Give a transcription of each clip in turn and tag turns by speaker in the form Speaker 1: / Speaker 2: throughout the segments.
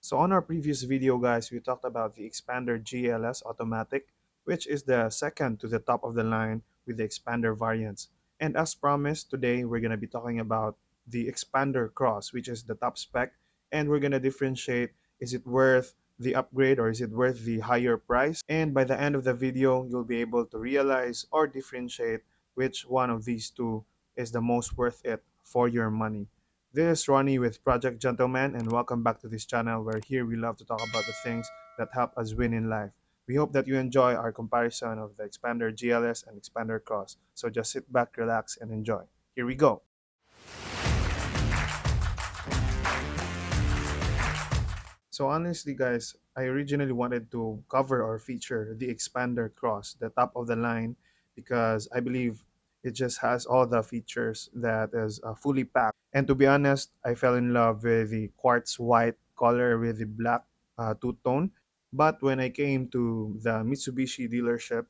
Speaker 1: So on our previous video guys, we talked about the Xpander GLS Automatic, which is the second to the top of the line with the Xpander variants. And as promised, today we're going to be talking about the Xpander Cross, which is the top spec, and we're going to differentiate, is it worth the upgrade or is it worth the higher price? And by the end of the video, you'll be able to realize or differentiate which one of these two is the most worth it for your money. This is Ronnie with Project Gentleman, and welcome back to this channel where here we love to talk about the things that help us win in life. We hope that you enjoy our comparison of the Xpander GLS and Xpander Cross. So just sit back, relax, and enjoy. Here we go. So honestly, guys, I originally wanted to cover or feature the Xpander Cross, the top of the line, because I believe it just has all the features that is fully packed. And to be honest, I fell in love with the quartz white color with the black two-tone. But when I came to the Mitsubishi dealership,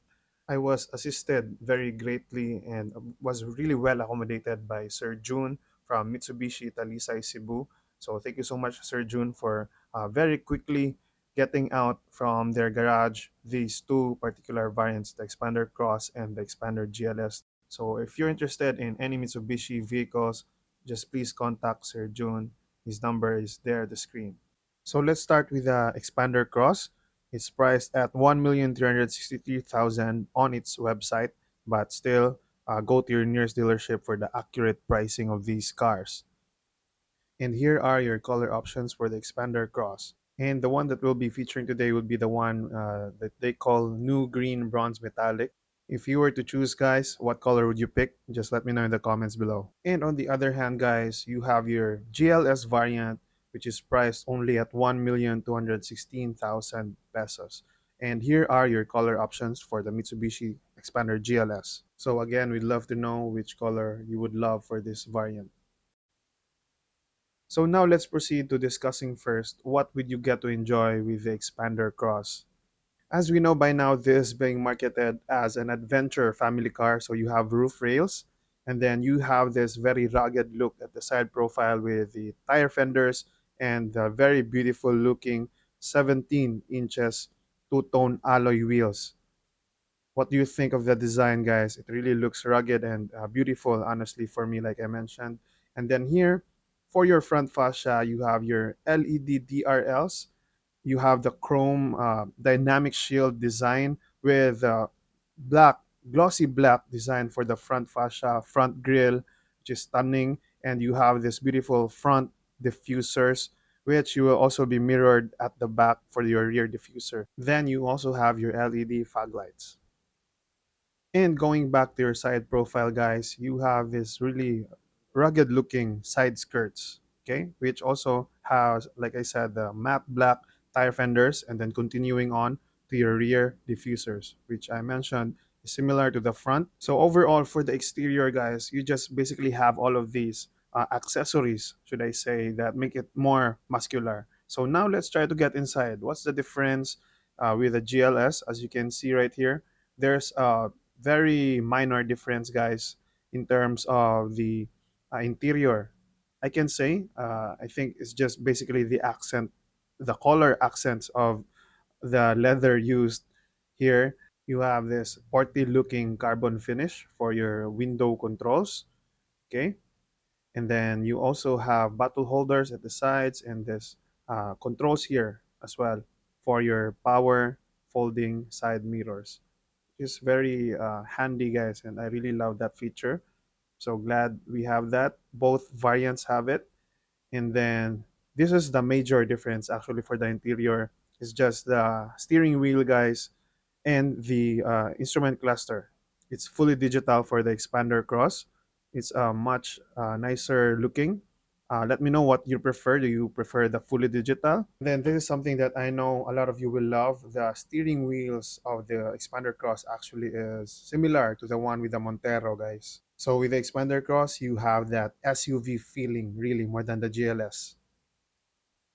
Speaker 1: I was assisted very greatly and was really well accommodated by Sir June from Mitsubishi Talisay Cebu. So thank you so much, Sir June, for very quickly getting out from their garage these two particular variants, the Xpander Cross and the Xpander GLS. So if you're interested in any Mitsubishi vehicles, just please contact Sir June. His number is there at the screen. So let's start with the Xpander Cross. It's priced at 1,363,000 on its website, but still go to your nearest dealership for the accurate pricing of these cars. And here are your color options for the Xpander Cross. And the one that we'll be featuring today would be the one that they call New Green Bronze Metallic. If you were to choose, guys, what color would you pick? Just let me know in the comments below. And on the other hand, guys, you have your GLS variant, which is priced only at 1,216,000 pesos. And here are your color options for the Mitsubishi Xpander GLS. So again, we'd love to know which color you would love for this variant. So now let's proceed to discussing first what would you get to enjoy with the Xpander Cross. As we know by now, this is being marketed as an adventure family car. So you have roof rails, and then you have this very rugged look at the side profile with the tire fenders and the very beautiful looking 17 inches two-tone alloy wheels. What do you think of the design, guys? It really looks rugged and beautiful, honestly, for me, like I mentioned. And then here, for your front fascia, you have your LED DRLs. You have the chrome dynamic shield design with black, glossy black design for the front fascia, front grille, which is stunning. And you have this beautiful front diffusers, which you will also be mirrored at the back for your rear diffuser. Then you also have your LED fog lights. And going back to your side profile, guys, you have this really rugged looking side skirts, okay, which also has, like I said, the matte black tire fenders, and then continuing on to your rear diffusers, which I mentioned is similar to the front. So overall, for the exterior, guys, you just basically have all of these accessories, should I say, that make it more muscular. So now let's try to get inside. What's the difference with the GLS? As you can see right here, there's very minor difference, guys, in terms of the interior. I can say, I think it's just basically the accent, the color accents of the leather used here. You have this sporty looking carbon finish for your window controls, okay? And then you also have bottle holders at the sides and this controls here as well for your power folding side mirrors. Is very handy, guys, and I really love that feature. So glad we have that. Both variants have it. And then this is the major difference actually for the interior. It's just the steering wheel, guys, and the instrument cluster. It's fully digital for the Xpander Cross. It's much nicer looking. Let me know what you prefer. Do you prefer the fully digital? Then this is something that I know a lot of you will love. The steering wheels of the Xpander Cross actually is similar to the one with the Montero, guys. So with the Xpander Cross, you have that SUV feeling really more than the GLS.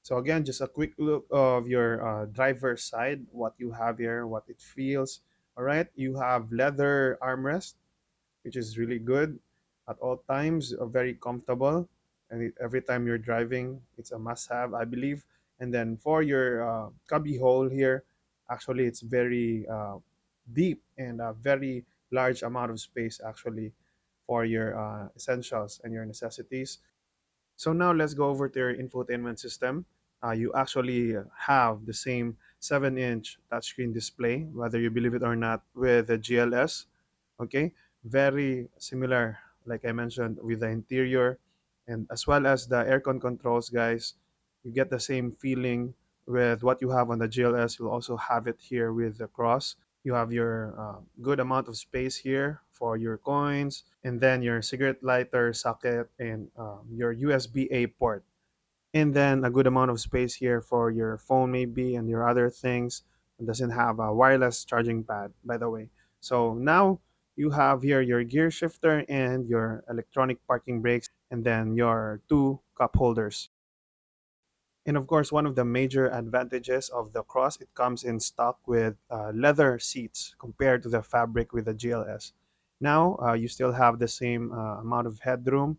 Speaker 1: So again, just a quick look of your driver's side, what you have here, what it feels. All right, you have leather armrest, which is really good at all times, very comfortable. And every time you're driving, it's a must-have, I believe. And then for your cubby hole here, actually it's very deep and a very large amount of space actually for your essentials and your necessities. So now let's go over to your infotainment system. You actually have the same 7-inch touchscreen display, whether you believe it or not, with the GLS. Okay, very similar, like I mentioned, with the interior and as well as the aircon controls, guys. You get the same feeling with what you have on the GLS. You'll also have it here with the Cross. You have your good amount of space here for your coins, and then your cigarette lighter socket and your USB-A port, and then a good amount of space here for your phone maybe and your other things. It doesn't have a wireless charging pad, by the way. So now you have here your gear shifter and your electronic parking brakes, and then your two cup holders. And of course, one of the major advantages of the Cross, it comes in stock with leather seats compared to the fabric with the GLS. Now, you still have the same amount of headroom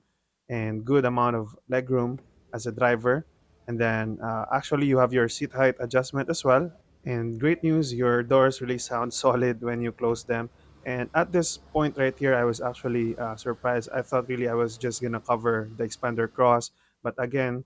Speaker 1: and good amount of legroom as a driver. And then actually, you have your seat height adjustment as well. And great news, your doors really sound solid when you close them. And at this point right here, I was actually surprised. I thought really I was just gonna cover the Expander Cross, but again,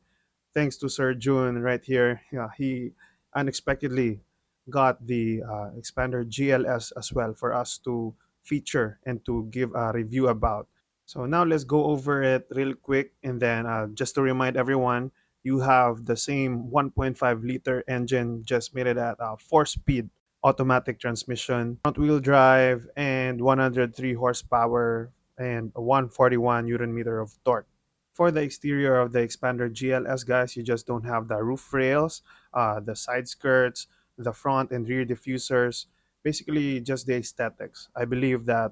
Speaker 1: thanks to Sir June right here, yeah, he unexpectedly got the Expander GLS as well for us to feature and to give a review about. So now let's go over it real quick, and then just to remind everyone, you have the same 1.5-liter engine, just made it at 4-speed automatic transmission, front-wheel drive, and 103 horsepower and 141 newton meter of torque. For the exterior of the Expander GLS, guys, you just don't have the roof rails, the side skirts, the front and rear diffusers, basically just the aesthetics. I believe that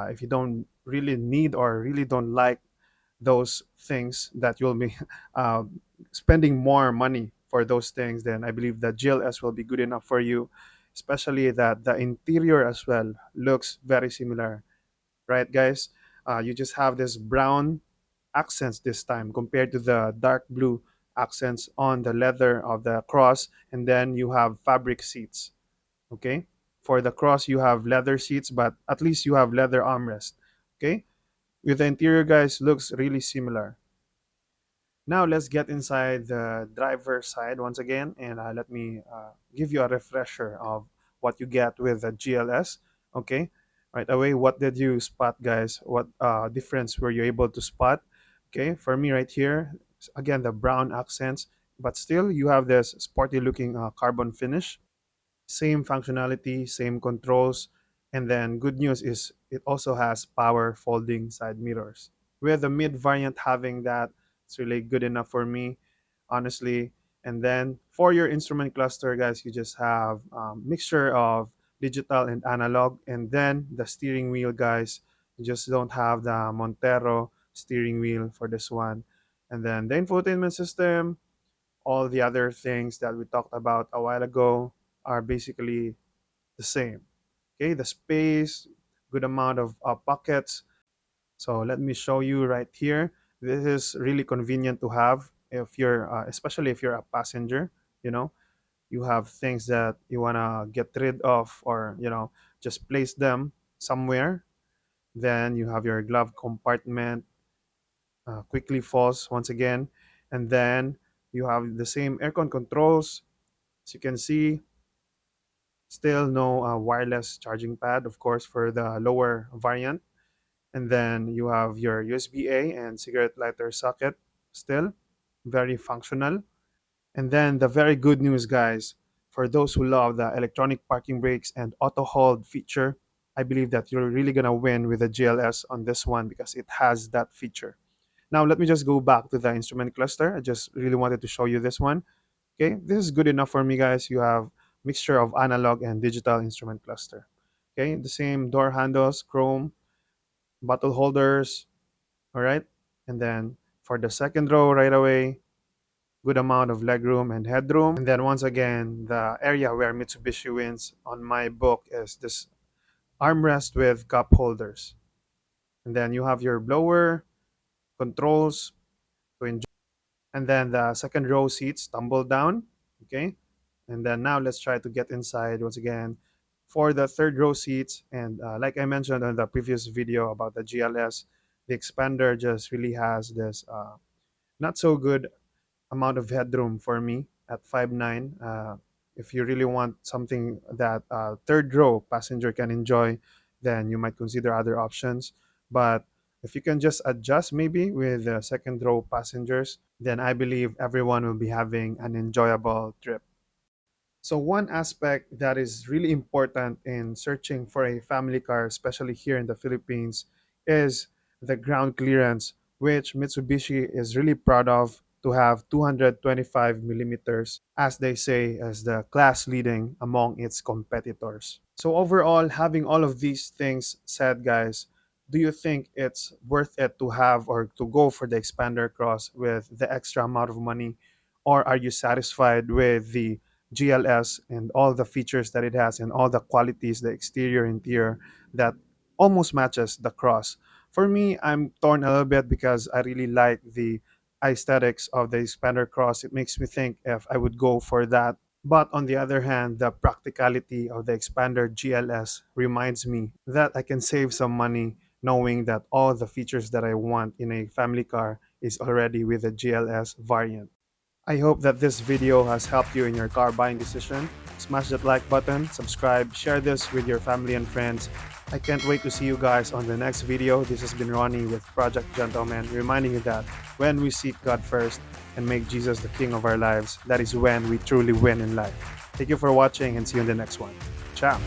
Speaker 1: if you don't really need or really don't like those things, that you'll be uh, spending more money for those things, then I believe that GLS will be good enough for you, especially that the interior as well looks very similar, right, guys? You just have this brown accents this time compared to the dark blue accents on the leather of the Cross, and then you have fabric seats. Okay, for the Cross you have leather seats, but at least you have leather armrest. Okay, with the interior, guys, looks really similar. Now let's get inside the driver's side once again, and let me give you a refresher of what you get with the GLS. Okay, right away, what did you spot, guys? What difference were you able to spot? Okay, for me right here, again the brown accents, but still you have this sporty looking carbon finish, same functionality, same controls, and then good news is it also has power folding side mirrors. With the mid variant having that, it's really good enough for me, honestly. And then for your instrument cluster, guys, you just have mixture of digital and analog, and then the steering wheel, guys, you just don't have the Montero steering wheel for this one. And then the infotainment system, all the other things that we talked about a while ago are basically the same. Okay, the space, good amount of pockets. So let me show you right here. This is really convenient to have if you're, especially if you're a passenger. You know, you have things that you wanna get rid of, or just place them somewhere. Then you have your glove compartment, quickly falls once again, and then you have the same aircon controls. As you can see, still no wireless charging pad, of course, for the lower variant. And then you have your USB-A and cigarette lighter socket, still very functional. And then the very good news, guys, for those who love the electronic parking brakes and auto hold feature, I believe that you're really gonna win with the GLS on this one because it has that feature. Now let me just go back to the instrument cluster. I just really wanted to show you this one. Okay, this is good enough for me, guys. You have mixture of analog and digital instrument cluster. Okay, the same door handles, chrome, bottle holders, all right. And then for the second row right away, good amount of legroom and headroom. And then once again, the area where Mitsubishi wins on my book is this armrest with cup holders. And then you have your blower, controls to enjoy. And then the second row seats tumble down. Okay, and then now let's try to get inside once again for the third row seats. And like I mentioned on the previous video about the GLS, the Xpander just really has this not so good amount of headroom for me at 5'9". If you really want something that third row passenger can enjoy, then you might consider other options. But if you can just adjust maybe with the second row passengers, then I believe everyone will be having an enjoyable trip. So one aspect that is really important in searching for a family car, especially here in the Philippines, is the ground clearance, which Mitsubishi is really proud of to have 225 millimeters, as they say, as the class leading among its competitors. So overall, having all of these things said, guys, do you think it's worth it to have or to go for the Expander Cross with the extra amount of money? Or are you satisfied with the GLS and all the features that it has and all the qualities, the exterior, interior that almost matches the Cross? For me, I'm torn a little bit because I really like the aesthetics of the Xpander Cross. It makes me think if I would go for that. But on the other hand, the practicality of the Xpander GLS reminds me that I can save some money knowing that all the features that I want in a family car is already with the GLS variant. I hope that this video has helped you in your car buying decision. Smash that like button, subscribe, share this with your family and friends. I can't wait to see you guys on the next video. This has been Ronnie with Project Gentleman, reminding you that when we seek God first and make Jesus the King of our lives, that is when we truly win in life. Thank you for watching and see you in the next one. Ciao.